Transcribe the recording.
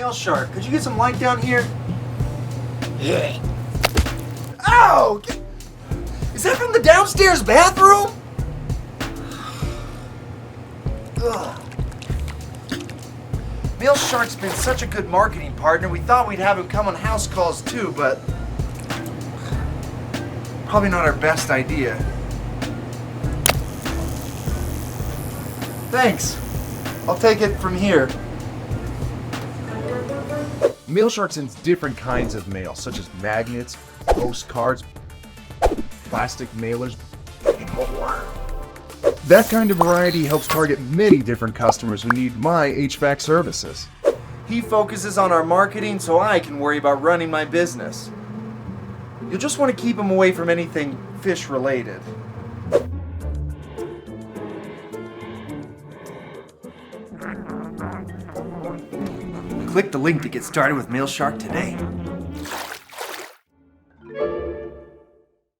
Mail Shark, could you get some light down here? Yeah. Ow! Is that from the downstairs bathroom? Ugh. Mail Shark's been such a good marketing partner, we thought we'd have him come on house calls too, but probably not our best idea. Thanks. I'll take it from here. Mail Shark sends different kinds of mail, such as magnets, postcards, plastic mailers, and more. That kind of variety helps target many different customers who need my HVAC services. He focuses on our marketing so I can worry about running my business. You'll just want to keep him away from anything fish related. Click the link to get started with Mail Shark today.